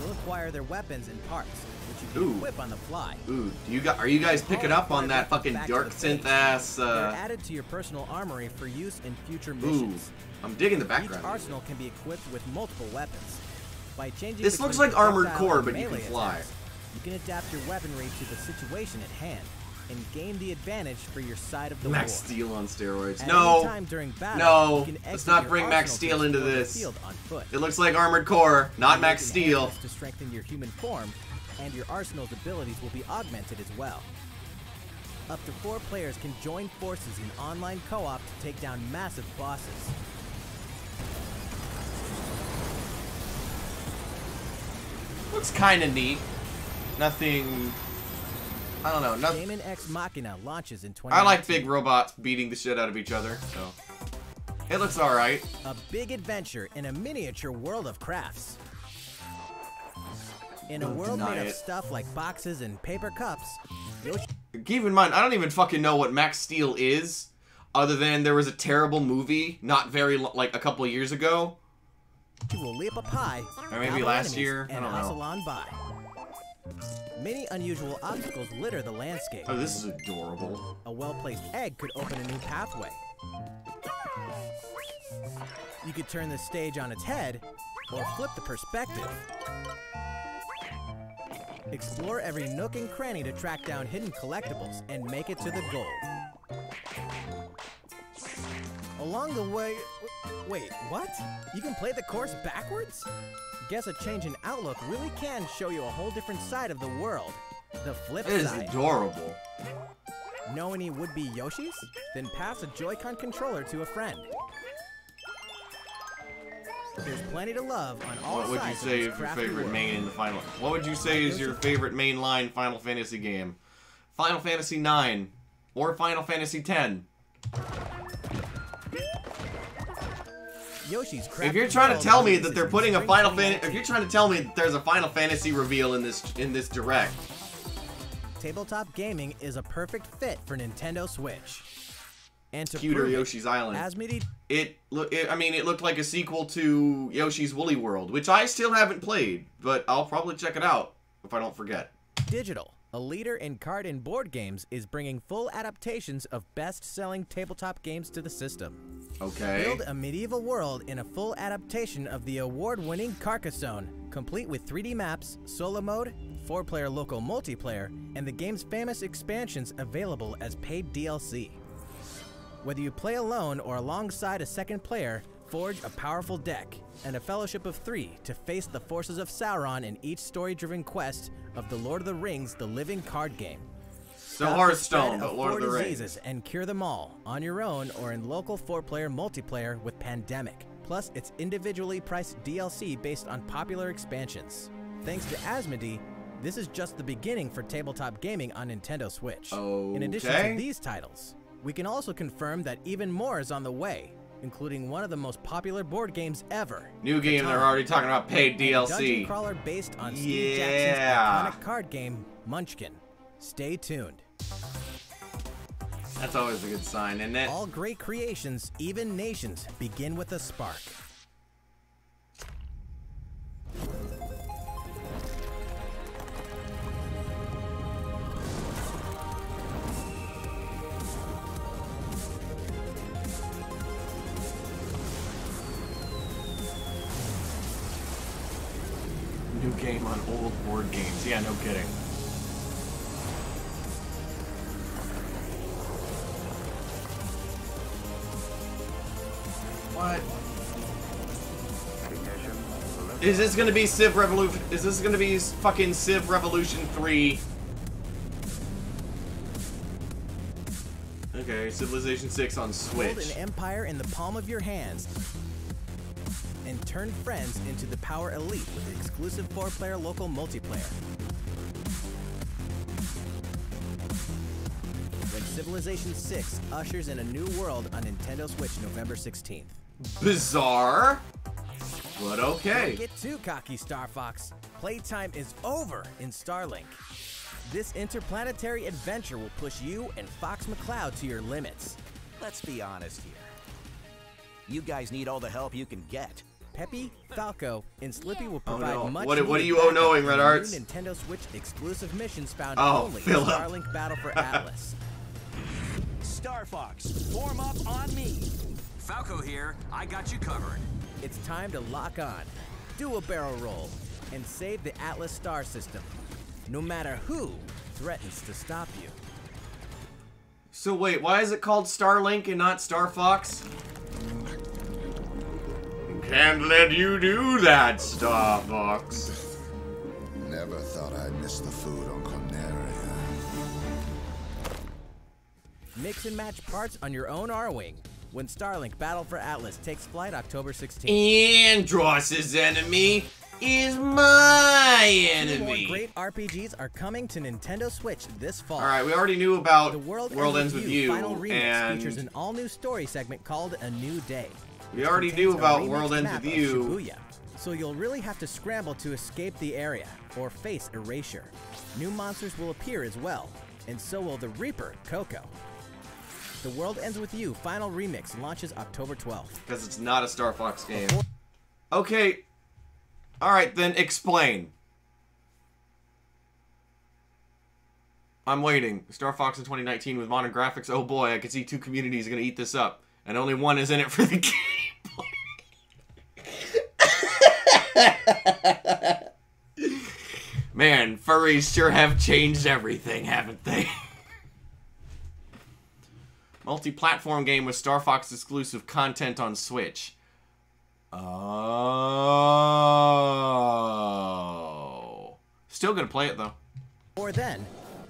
you'll acquire their weapons and parts, which you can equip on the fly. Ooh, are you guys picking up on that fucking dark synth ass? They're added to your personal armory for use in future missions. Ooh, I'm digging the background. Each arsenal can be equipped with multiple weapons. By changing this looks between like Armored projectile Core, and but you can melee fly. attacks, you can adapt your weaponry to the situation at hand and gain the advantage for your side of the Max war. Steel on steroids. At No, any time during battle, no, you can let's exit not your bring Max arsenal Steel to into explore the this. field on foot. It looks like Armored Core, not Max Making Steel. handles to strengthen your human form, and your arsenal's abilities will be augmented as well. Up to 4 players can join forces in online co-op to take down massive bosses. Looks kind of neat. Nothing. I don't know. Nothing. Daemon Ex Machina launches in 2019. I like big robots beating the shit out of each other, so it looks all right. A big adventure in a miniature world of crafts. In a Don't world deny made of it. stuff like boxes and paper cups, Yoshi Keep in mind, I don't even fucking know what Max Steel is, other than there was a terrible movie not like a couple of years ago. will leap up high, Or maybe gobble last enemies, year, I and don't know. hustle on by. Many unusual obstacles litter the landscape. Oh, this is adorable. A well-placed egg could open a new pathway. You could turn the stage on its head, or flip the perspective. Explore every nook and cranny to track down hidden collectibles and make it to the goal. Along the way... Wait, what? You can play the course backwards? Guess a change in outlook really can show you a whole different side of the world. The flip It is side. adorable. Know any would-be Yoshis? Then pass a Joy-Con controller to a friend. There's plenty to love on all What would you sides say of is this your crafty favorite world. main in the final? What would you say is your favorite mainline Final Fantasy game? Final Fantasy 9 or Final Fantasy 10? Yoshi's If crafty you're trying to world tell me releases that they're in putting a spring Final 2019. Fantasy, if you're trying to tell me that there's a Final Fantasy reveal in this direct, Tabletop gaming is a perfect fit for Nintendo Switch. And to cuter prove it, Yoshi's Island. Asmodee It looked like a sequel to Yoshi's Woolly World, which I still haven't played, but I'll probably check it out if I don't forget. Digital, a leader in card and board games, is bringing full adaptations of best-selling tabletop games to the system. Okay. Build a medieval world in a full adaptation of the award-winning Carcassonne, complete with 3D maps, solo mode, 4-player local multiplayer, and the game's famous expansions available as paid DLC. Whether you play alone or alongside a second player, forge a powerful deck and a fellowship of 3 to face the forces of Sauron in each story-driven quest of The Lord of the Rings: The Living Card Game. So Stop the Hearthstone, spread but of Lord of 4 the diseases Rings. and cure them all on your own or in local 4-player multiplayer with Pandemic. Plus, it's individually priced DLC based on popular expansions. Thanks to Asmodee, this is just the beginning for tabletop gaming on Nintendo Switch. In addition to these titles, we can also confirm that even more is on the way, including one of the most popular board games ever. New game, they're already talking about paid DLC. Dungeon crawler based on Steve Jackson's iconic card game, Munchkin. Stay tuned. That's always a good sign, isn't it? All great creations, even nations, begin with a spark. New game on old board games. Yeah, no kidding. What? Is this gonna be Civ Revolution? Is this gonna be fucking Civ Revolution 3? Okay, Civilization 6 on Switch. Hold an empire in the palm of your hands and turn friends into the Power Elite with exclusive 4-player local multiplayer. When Civilization 6 ushers in a new world on Nintendo Switch November 16th. Bizarre, but okay. Don't get too cocky, Star Fox. Playtime is over in StarLink. This interplanetary adventure will push you and Fox McCloud to your limits. Let's be honest here. You guys need all the help you can get. Peppy, Falco, and Slippy will provide much What are you needed knowing, backup Red for Arts? new Nintendo Switch exclusive missions found Oh, only in Philip. StarLink Battle for Atlas. Star Fox, form up on me. Falco here. I got you covered. It's time to lock on, do a barrel roll, and save the Atlas star system. No matter who threatens to stop you. So wait, why is it called StarLink and not Star Fox? Can't let you do that, Star Fox. Never thought I'd miss the food on Corneria. Mix and match parts on your own R-Wing when StarLink Battle for Atlas takes flight October 16th. Andross's enemy is my 2 more enemy. great RPGs are coming to Nintendo Switch this fall. Alright, we already knew about The World Ends With You, Final Remix features and an all-new story segment called A New Day. we already Contains knew a about remixed World Ends map With of You. Shibuya, so you'll really have to scramble to escape the area or face erasure. New monsters will appear as well, and so will the Reaper, Coco. The World Ends With You Final Remix launches October 12th. Because it's not a Star Fox game. Okay. Alright, then explain. I'm waiting. Star Fox in 2019 with modern graphics. Oh boy, I can see 2 communities are going to eat this up. And only one is in it for the gameplay. Man, furries sure have changed everything, haven't they? Multi-platform game with Star Fox exclusive content on Switch. Oh. Still gonna play it though. Or then,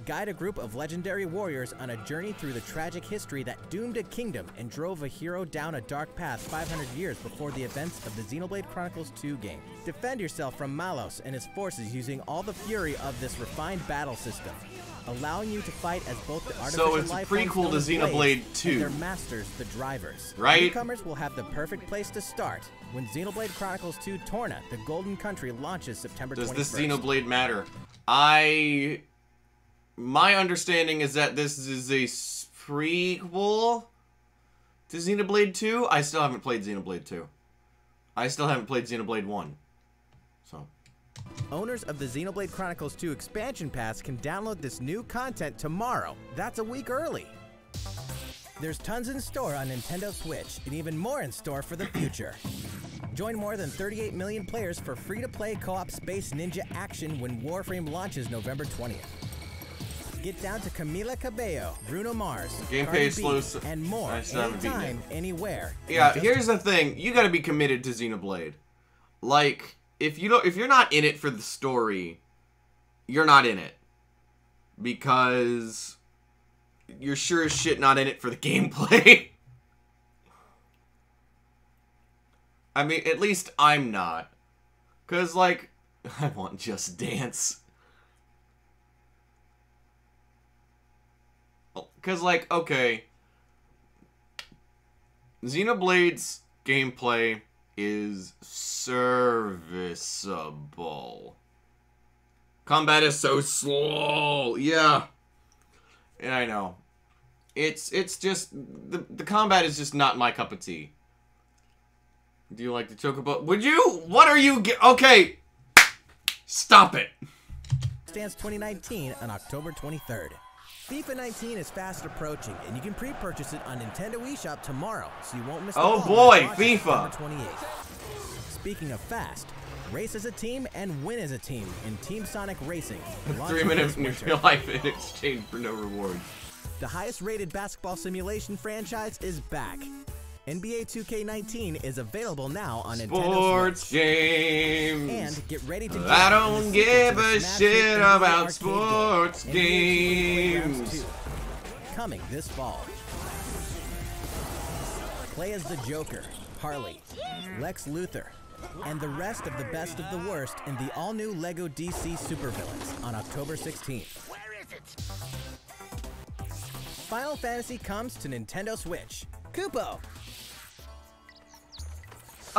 guide a group of legendary warriors on a journey through the tragic history that doomed a kingdom and drove a hero down a dark path 500 years before the events of the Xenoblade Chronicles 2 game. Defend yourself from Malos and his forces using all the fury of this refined battle system, allowing you to fight as both the artificial So it's a life forms prequel known to as Xenoblade blades 2. and their masters, the drivers. Right? Newcomers will have the perfect place to start when Xenoblade Chronicles 2 Torna, the Golden Country, launches September 21st. Does this Xenoblade matter? My understanding is that this is a prequel to Xenoblade 2. I still haven't played Xenoblade 2. I still haven't played Xenoblade 1. So. Owners of the Xenoblade Chronicles 2 expansion pass can download this new content tomorrow. That's a week early. There's tons in store on Nintendo Switch, and even more in store for the future. Join more than 38 million players for free-to-play co-op Space Ninja action when Warframe launches November 20th. Get down to Camila Cabello, Bruno Mars, Gameplay Cardi is slow, B, and more I still haven't beaten it. anytime, anywhere. Yeah, here's the thing. You gotta be committed to Xenoblade. Like, if you're not in it for the story, you're not in it. Because you're sure as shit not in it for the gameplay. I mean, at least I'm not. Because, like, I want Just Dance. Because, like, okay. Xenoblade's gameplay is serviceable. Combat is so slow. Yeah. And I know. It's just... The combat is just not my cup of tea. Do you like the Chocobo? Would you? What are you... Okay. Stop it. Dance 2019 on October 23rd. FIFA 19 is fast approaching, and you can pre-purchase it on Nintendo eShop tomorrow, so you won't miss the Oh ball boy, when it launches FIFA. September 28th. Speaking of fast, race as a team and win as a team in Team Sonic Racing. 3 minutes of your life in exchange for no rewards. The highest-rated basketball simulation franchise is back. NBA 2K19 is available now on Nintendo Sports Switch. games. And get ready to I jump don't in the sequel give to the a smash shit hit NBA about arcade sports game, NBA 2K Playgrounds games. 2, coming this fall. Play as the Joker, Harley, Lex Luthor, and the rest of the best of the worst in the all-new LEGO DC Supervillains on October 16th. Final Fantasy comes to Nintendo Switch. Kupo!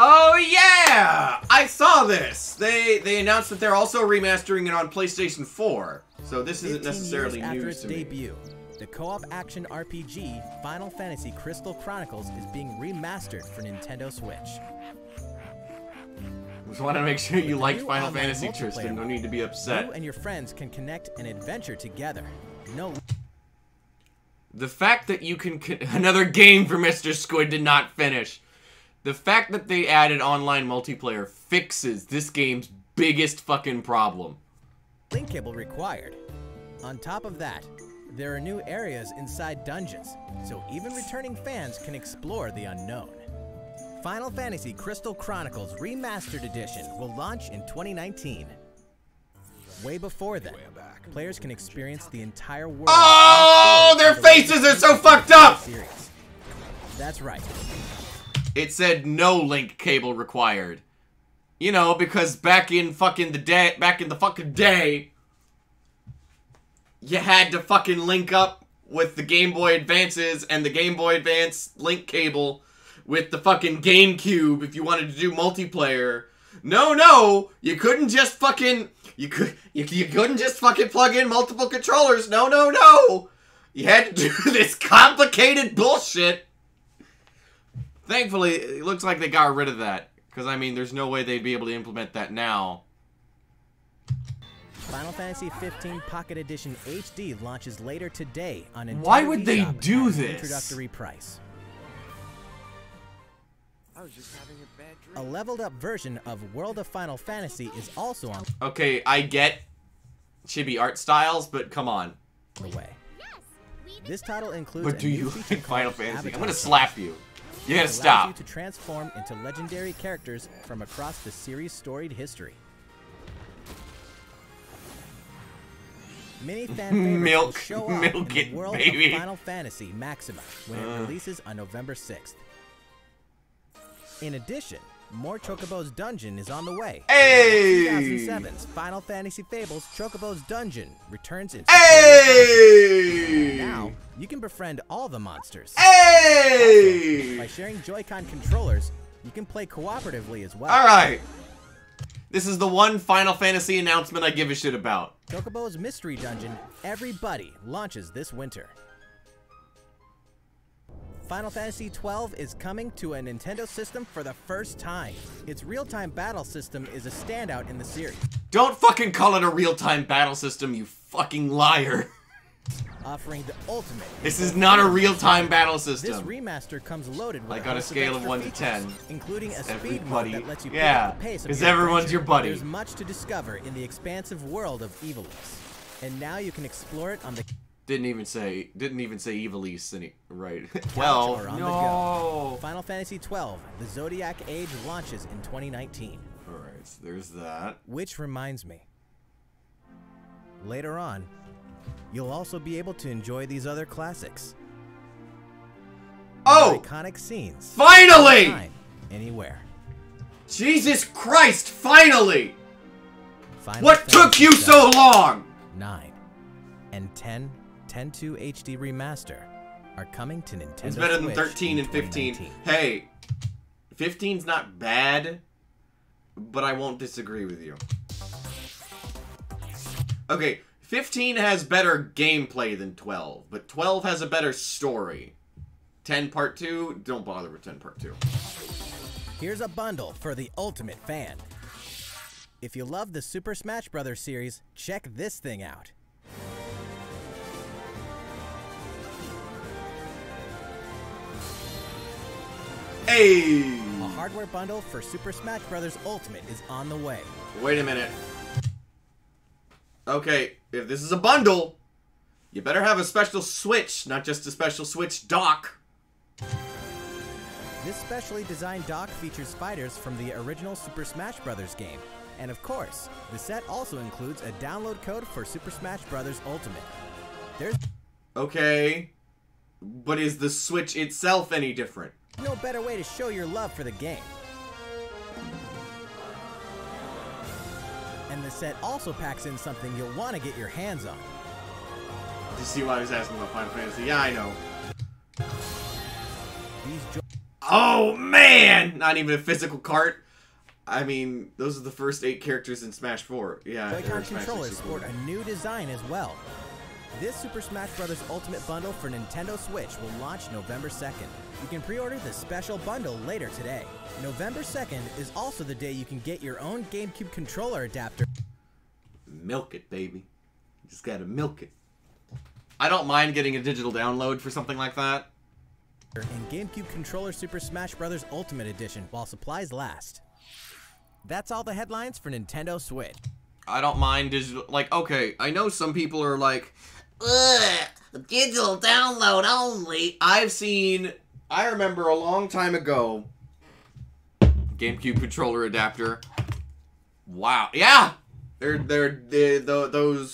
Oh yeah! I saw this! They announced that they're also remastering it on PlayStation 4. So this isn't 15 necessarily years after news its to me. debut, the co-op action RPG Final Fantasy Crystal Chronicles is being remastered for Nintendo Switch. Just want to make sure you With the like new Final online Fantasy, multiplayer Tristan. No mode, need to be You upset. and your friends can connect and adventure together. No. The fact that you can... Another game for Mr. Squid did not finish. The fact that they added online multiplayer fixes this game's biggest fucking problem. Link cable required. On top of that, there are new areas inside dungeons, so even returning fans can explore the unknown. Final Fantasy Crystal Chronicles Remastered Edition will launch in 2019. Way before then, players can experience the entire world. Oh, their faces are so fucked up! Series. That's right. It said no link cable required. You know, because back in the fucking day, you had to fucking link up with the Game Boy Advances and the Game Boy Advance link cable with the fucking GameCube if you wanted to do multiplayer. No, you couldn't just fucking you couldn't just fucking plug in multiple controllers. No. You had to do this complicated bullshit. Thankfully, it looks like they got rid of that. Because, I mean, there's no way they'd be able to implement that now. Final Fantasy 15 Pocket Edition HD launches later today on Nintendo Why would they eShop do at an this? Introductory price. A leveled up version of World of Final Fantasy is also on Okay, I get chibi art styles, but come on. the way. This title includes But a do new you feature like Final called Fantasy? I'm Avatar gonna Pack. slap you. You gotta It allows stop. you to transform into legendary characters from across the series' storied history. Many fan favorites Milk. will show up Milk in it, the world baby. of Final Fantasy Maxima when it releases on November 6th. In addition, more Chocobos Dungeon is on the way. Hey! 2007's Final Fantasy Fables Chocobos Dungeon returns in Hey! Now, you can befriend all the monsters. Hey! By sharing Joy-Con controllers, you can play cooperatively as well. Alright. This is the one Final Fantasy announcement I give a shit about. Chocobo's Mystery Dungeon, Everybody, launches this winter. Final Fantasy XII is coming to a Nintendo system for the first time. Its real-time battle system is a standout in the series. Don't fucking call it a real-time battle system, you fucking liar. Offering the ultimate. This is not a real-time battle This system. remaster comes loaded with Like on a host scale of extra 1 to features, 10. including a speed Everybody. mode that lets you Yeah, pick up the pace of 'cause your everyone's adventure. your buddy. There's much to discover in the expansive world of Evilus. And now you can explore it on the Didn't even say Evilise any right. couch 12. or on the No. go. Final Fantasy XII, the Zodiac Age launches in 2019. Alright, so there's that. Which reminds me, later on, you'll also be able to enjoy these other classics. Oh! Iconic scenes. Finally! Anytime, anywhere. Jesus Christ, finally! Final What took Fantasy you so long? 9 and 10 10.2 HD Remaster are coming to Nintendo It's better than Switch 13 in and 15. 2019. Hey, 15's not bad, but I won't disagree with you. Okay, 15 has better gameplay than 12, but 12 has a better story. 10 Part 2, don't bother with 10 Part 2. Here's a bundle for the ultimate fan. If you love the Super Smash Bros. Series, check this thing out. Hey! A hardware bundle for Super Smash Bros. Ultimate is on the way. Wait a minute. Okay, if this is a bundle, you better have a special Switch, not just a special Switch dock. This specially designed dock features fighters from the original Super Smash Bros. Game. And of course, the set also includes a download code for Super Smash Bros. Ultimate. There's Okay, but is the Switch itself any different? no better way to show your love for the game. And the set also packs in something you'll want to get your hands on. Do you see why I was asking about Final Fantasy? Yeah, I know. These Oh, man! Not even a physical cart. I mean, those are the first 8 characters in Smash 4. Yeah, Joy-Con or Smash controllers 64. sport a new design as well. This Super Smash Bros. Ultimate Bundle for Nintendo Switch will launch November 2nd. You can pre-order the special bundle later today. November 2nd is also the day you can get your own GameCube controller adapter. Milk it, baby. You just gotta milk it. I don't mind getting a digital download for something like that. And GameCube Controller Super Smash Bros. Ultimate Edition while supplies last. That's all the headlines for Nintendo Switch. I don't mind digital. Like, okay, I know some people are like, ugh, digital download only. I remember a long time ago, GameCube controller adapter. Wow, yeah, those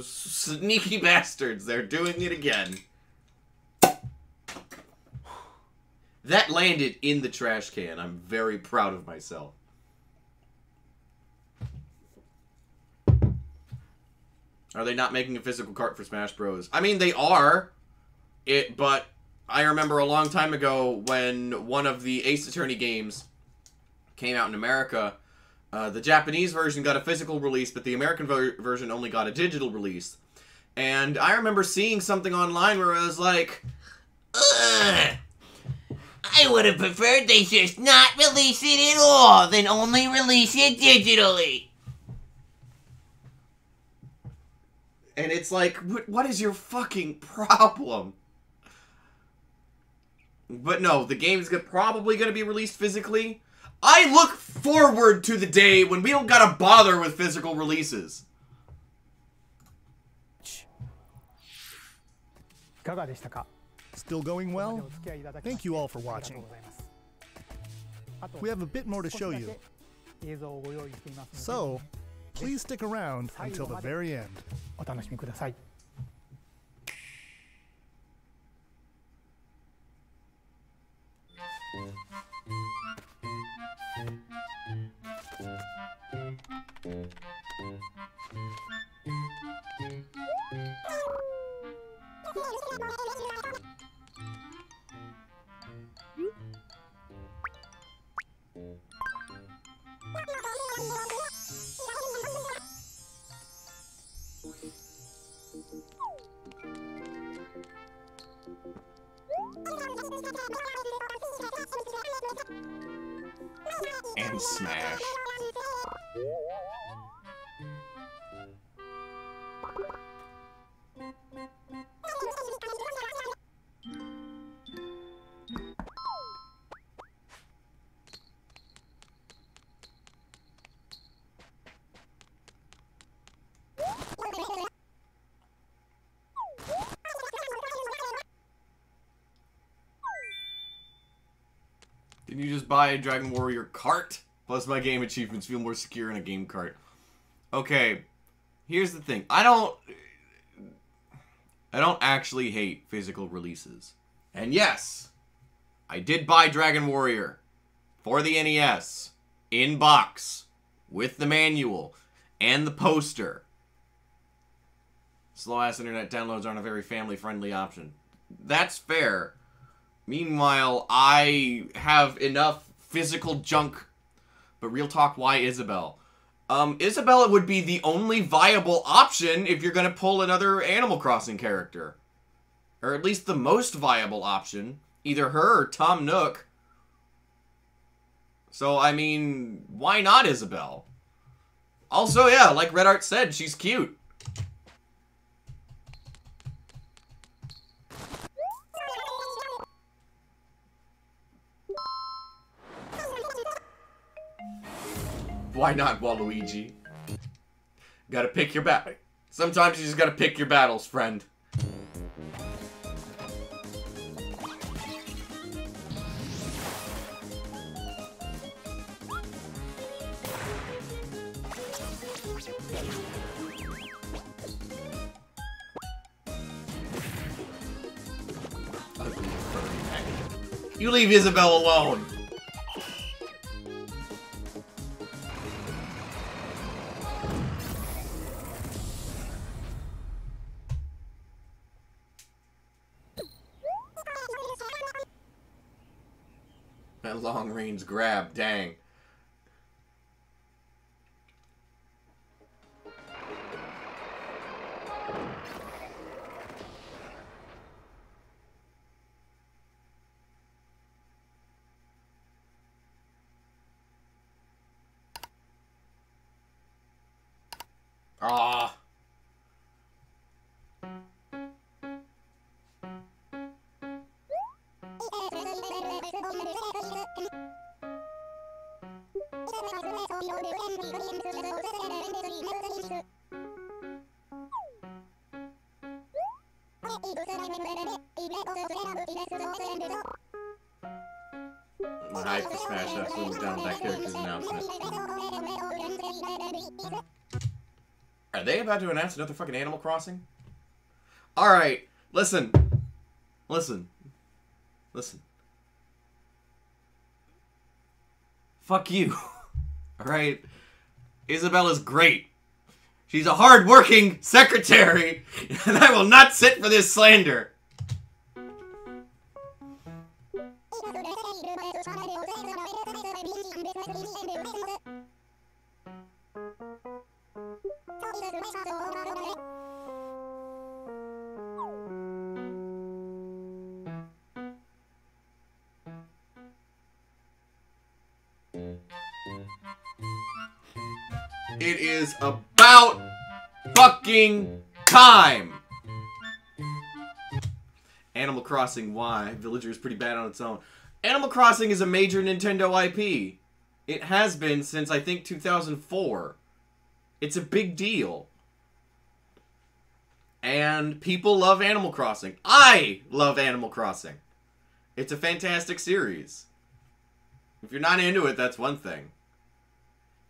sneaky bastards. They're doing it again. That landed in the trash can. I'm very proud of myself. Are they not making a physical cart for Smash Bros? I mean, they are. But I remember a long time ago when one of the Ace Attorney games came out in America, the Japanese version got a physical release, but the American version only got a digital release. And I remember seeing something online where I was like, ugh, I would have preferred they just not release it at all than only release it digitally. And it's like, what is your fucking problem? But no, the game's probably going to be released physically. I look forward to the day when we don't gotta bother with physical releases. Still going well? Thank you all for watching. We have a bit more to show you. So, please stick around until the very end. And Smash. Can you just buy a Dragon Warrior cart? Plus my game achievements feel more secure in a game cart. Okay, here's the thing. I don't actually hate physical releases. And yes, I did buy Dragon Warrior for the NES in box with the manual and the poster. Slow-ass internet downloads aren't a very family-friendly option. That's fair. Meanwhile, I have enough physical junk. But real talk, why Isabelle? Isabelle would be the only viable option if you're going to pull another Animal Crossing character. Or at least the most viable option. Either her or Tom Nook. So, I mean, why not Isabelle? Also, yeah, like Red Art said, she's cute. Why not, Waluigi? Gotta pick your battle. Sometimes you just gotta pick your battles, friend. You leave Isabelle alone. That long range grab, dang. Ah. My hype for Smash absolutely was down with that character's announcement. Are they about to announce another fucking Animal Crossing? Alright, listen. Listen. Listen. Fuck you. Alright? Isabella's great. She's a hard-working secretary, and I will not sit for this slander. It is about fucking time! Animal Crossing, why? Villager is pretty bad on its own. Animal Crossing is a major Nintendo IP. It has been since, I think, 2004. It's a big deal. And people love Animal Crossing. I love Animal Crossing. It's a fantastic series. If you're not into it, that's one thing.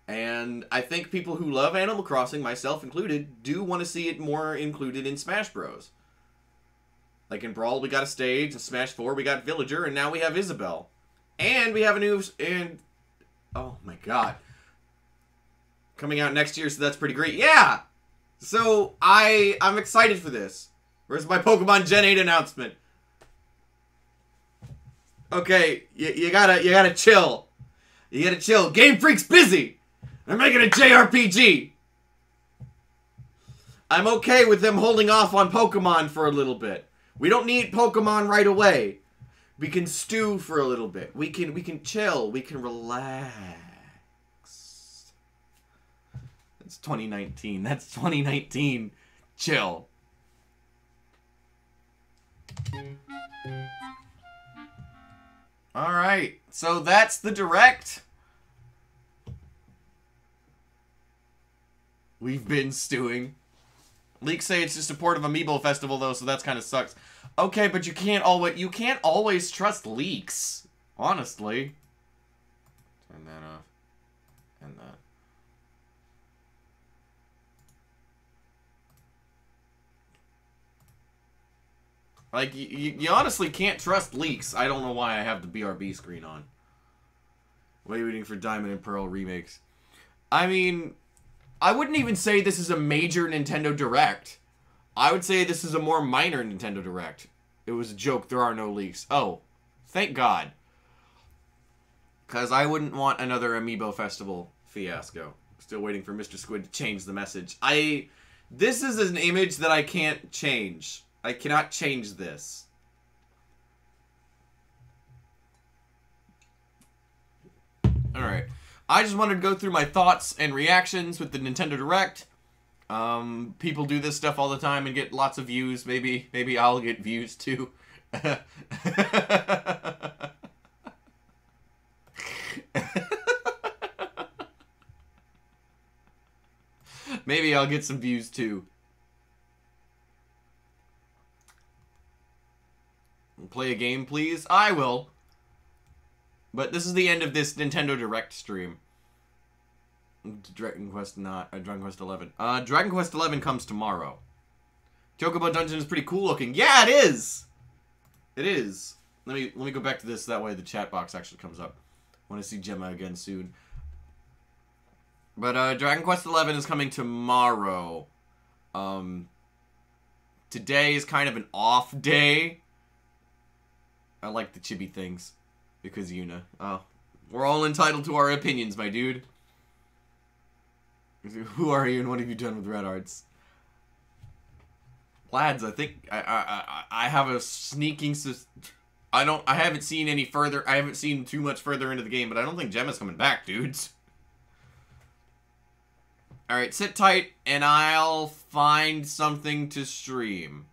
And I think people who love Animal Crossing, myself included, do want to see it more included in Smash Bros. Like in Brawl, we got a stage. In Smash 4, we got Villager. And now we have Isabelle. And we have a new... And oh my god. Coming out next year, so that's pretty great. Yeah! So, I'm excited for this. Where's my Pokemon Gen 8 announcement? Okay, you gotta chill. You gotta chill. Game Freak's busy! They're making a JRPG! I'm okay with them holding off on Pokemon for a little bit. We don't need Pokemon right away. We can stew for a little bit. We can chill. We can relax. That's 2019. That's 2019. Chill. Alright. So that's the Direct. We've been stewing. Leaks say it's just support of Amiibo Festival though, so that's kind of sucks. Okay, but you can't always trust leaks. Honestly. And that off. And that. Like, you honestly can't trust leaks. I don't know why I have the BRB screen on. Waiting for Diamond and Pearl remakes. I mean, I wouldn't even say this is a major Nintendo Direct. I would say this is a more minor Nintendo Direct. It was a joke. There are no leaks. Oh, thank God. Because I wouldn't want another Amiibo Festival fiasco. Still waiting for Mr. Squid to change the message. This is an image that I can't change. I cannot change this. Alright. I just wanted to go through my thoughts and reactions with the Nintendo Direct. People do this stuff all the time and get lots of views. Maybe I'll get views too. Maybe I'll get some views too. Play a game, please? I will. But this is the end of this Nintendo Direct stream. Dragon Quest 11. Dragon Quest 11 comes tomorrow. Chocobo Dungeon is pretty cool looking. Yeah, it is! It is. Let me go back to this, that way the chat box actually comes up. I want to see Gemma again soon. But Dragon Quest 11 is coming tomorrow. Today is kind of an off day. I like the chibi things. Because Yuna. Oh. We're all entitled to our opinions, my dude. Who are you and what have you done with Red Arts? Lads, I think I have a sneaking I haven't seen any further. I haven't seen too much further into the game, but I don't think Gemma's coming back, dudes. Alright, sit tight and I'll find something to stream.